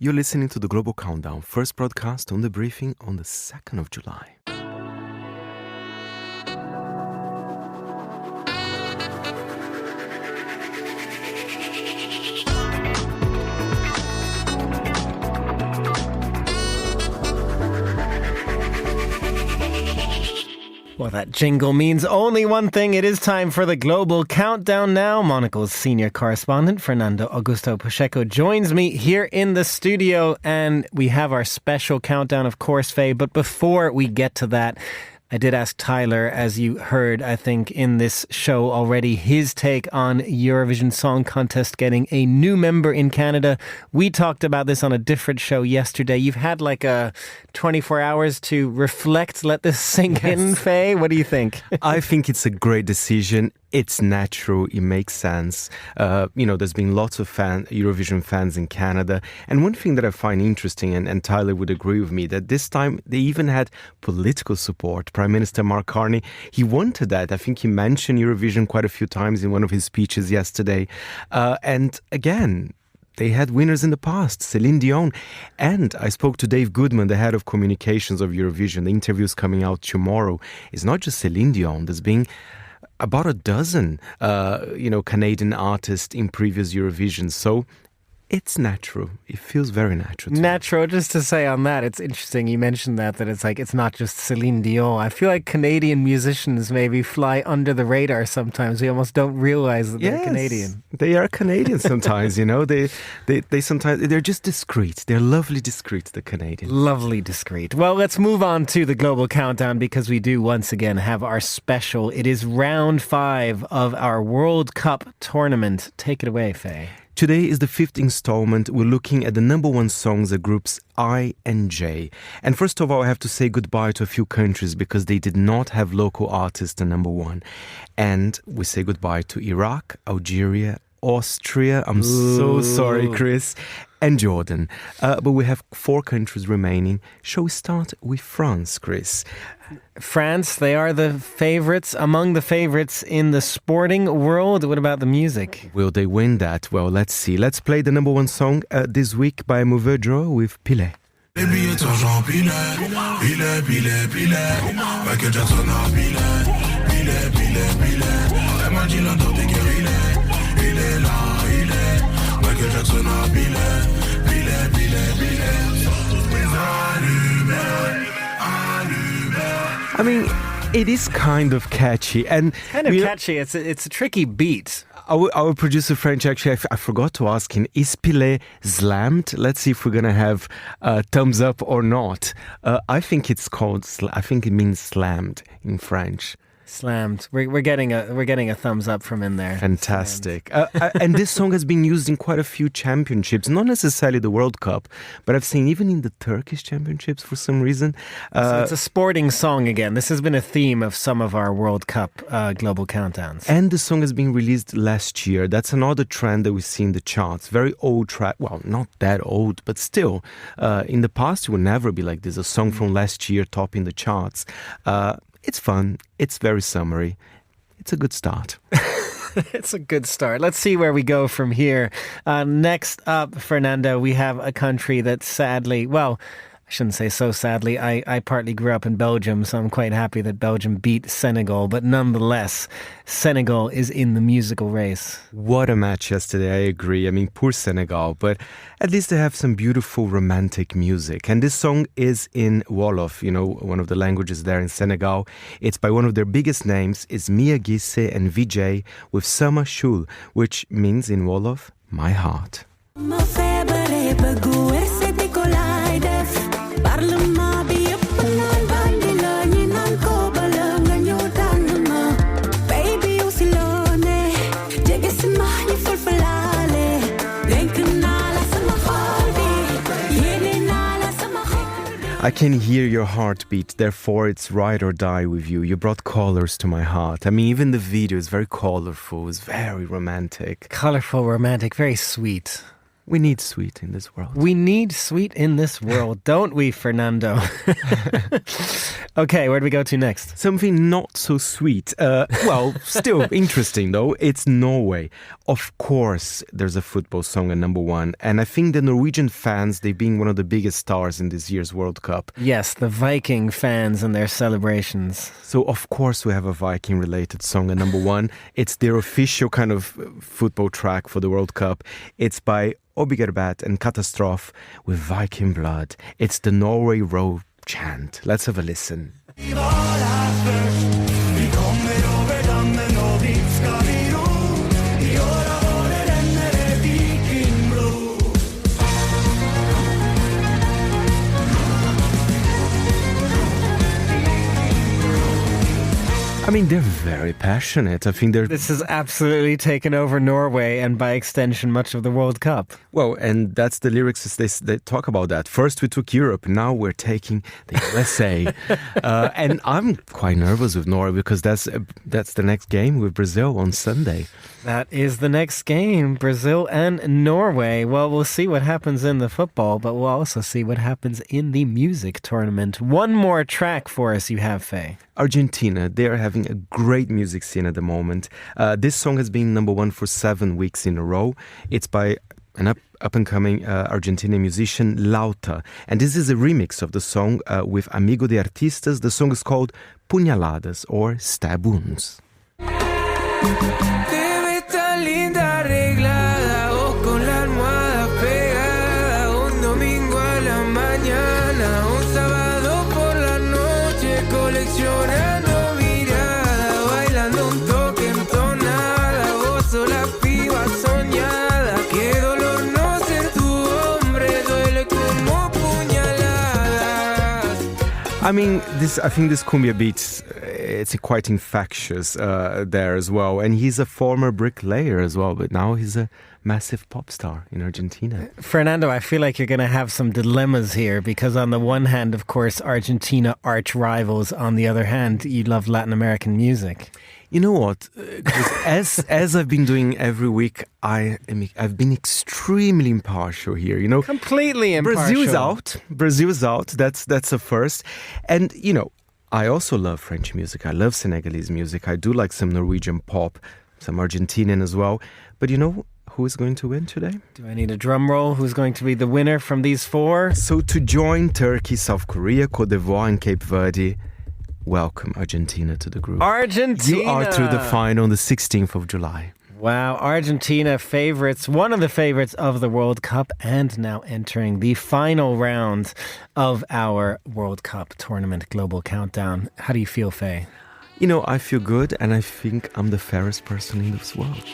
You're listening to the Global Countdown, first broadcast on the briefing on the 2nd of July. Well, that jingle means only one thing. It is time for the Global Countdown now. Monocle's senior correspondent, Fernando Augusto Pacheco, joins me here in the studio, and we have our special countdown, of course, Faye. But before we get to that, I did ask Tyler, as you heard, I think, in this show already, his take on Eurovision Song Contest getting a new member in Canada. We talked about this on a different show yesterday. You've had like 24 hours to reflect, let this sink in, Faye. What do you think? I think it's a great decision. It's natural. It makes sense. There's been lots of Eurovision fans in Canada. And one thing that I find interesting, and Tyler would agree with me, that this time they even had political support. Prime Minister Mark Carney, he wanted that. I think he mentioned Eurovision quite a few times in one of his speeches yesterday. And again, they had winners in the past, Celine Dion. And I spoke to Dave Goodman, the head of communications of Eurovision. The interview's coming out tomorrow. It's not just Celine Dion. There's been about a dozen, Canadian artists in previous Eurovision. So it's natural. It feels very natural. Natural, just to say on that, it's interesting. You mentioned that it's like, it's not just Celine Dion. I feel like Canadian musicians maybe fly under the radar sometimes. We almost don't realize that they're Canadian. They are Canadian sometimes, They sometimes, they're just discreet. They're lovely discreet, the Canadians. Lovely discreet. Well, let's move on to the Global Countdown, because we do once again have our special. It is round 5 of our World Cup tournament. Take it away, Faye. Today is the 5th installment. We're looking at the number 1 songs at groups I and J. And first of all, I have to say goodbye to a few countries because they did not have local artists at number 1. And we say goodbye to Iraq, Algeria, Austria. I'm so sorry, Chris. And Jordan. But we have 4 countries remaining. Shall we start with France, Chris? France, they are the favorites, among the favorites in the sporting world. What about the music? Will they win that? Well, let's see. Let's play the number 1 song this week by Mauvais Draw with Pilet. I mean, it is kind of catchy. And catchy. It's a tricky beat. Our producer French, actually, I forgot to ask him, is Pilet slammed? Let's see if we're going to have thumbs up or not. I think it means slammed in French. Slammed. We're getting a thumbs up from in there. Fantastic. And this song has been used in quite a few championships, not necessarily the World Cup, but I've seen even in the Turkish championships for some reason. So it's a sporting song again. This has been a theme of some of our World Cup global countdowns. And the song has been released last year. That's another trend that we see in the charts. Very old track. Well, not that old, but still, in the past it would never be like this. A song from last year topping the charts. It's fun. It's very summery. It's a good start. It's a good start. Let's see where we go from here. Next up, Fernando, we have a country that sadly, well, I shouldn't say so sadly. I partly grew up in Belgium, so I'm quite happy that Belgium beat Senegal. But nonetheless, Senegal is in the musical race. What a match yesterday, I agree. I mean, poor Senegal, but at least they have some beautiful romantic music. And this song is in Wolof, one of the languages there in Senegal. It's by one of their biggest names. It's Mia Guissé and Vijay with Sama Shul, which means in Wolof, my heart. I can hear your heartbeat, therefore it's ride or die with you. You brought colors to my heart. I mean, even the video is very colorful, it's very romantic. Colorful, romantic, very sweet. We need sweet in this world. We need sweet in this world, don't we, Fernando? Okay, where do we go to next? Something not so sweet. Well, still interesting though. It's Norway. Of course, there's a football song at number one. And I think the Norwegian fans, they being one of the biggest stars in this year's World Cup. Yes, the Viking fans and their celebrations. So, of course, we have a Viking-related song at number one. It's their official kind of football track for the World Cup. It's by Obigerbat and Katastrof with Viking blood. It's the Norway Road chant. Let's have a listen. I mean, they're very passionate. I think This has absolutely taken over Norway and by extension much of the World Cup. Well, and that's the lyrics they talk about that. First we took Europe, now we're taking the USA. And I'm quite nervous with Norway because that's the next game with Brazil on Sunday. That is the next game, Brazil and Norway. Well, we'll see what happens in the football, but we'll also see what happens in the music tournament. One more track for us you have, Faye. Argentina, they are having a great music scene at the moment. This song has been number one for 7 weeks in a row. It's by an up-and-coming Argentinian musician, Lauta. And this is a remix of the song with Amigo de Artistas. The song is called Puñaladas or Stab Wounds. I mean, I think this cumbia beat, it's quite infectious there as well. And he's a former bricklayer as well, but now he's a massive pop star in Argentina. Fernando, I feel like you're going to have some dilemmas here because on the one hand, of course, Argentina arch rivals. On the other hand, you love Latin American music. You know what? As I've been doing every week, I've been extremely impartial here. You know, completely impartial. Brazil is out. That's a first. And you know, I also love French music. I love Senegalese music. I do like some Norwegian pop, some Argentinian as well. But you know who is going to win today? Do I need a drum roll? Who's going to be the winner from these four? So to join Turkey, South Korea, Cote d'Ivoire, and Cape Verde. Welcome Argentina to the group. Argentina! You are through the final on the 16th of July. Wow, Argentina favorites, one of the favorites of the World Cup and now entering the final round of our World Cup tournament global countdown. How do you feel, Faye? You know, I feel good and I think I'm the fairest person in this world.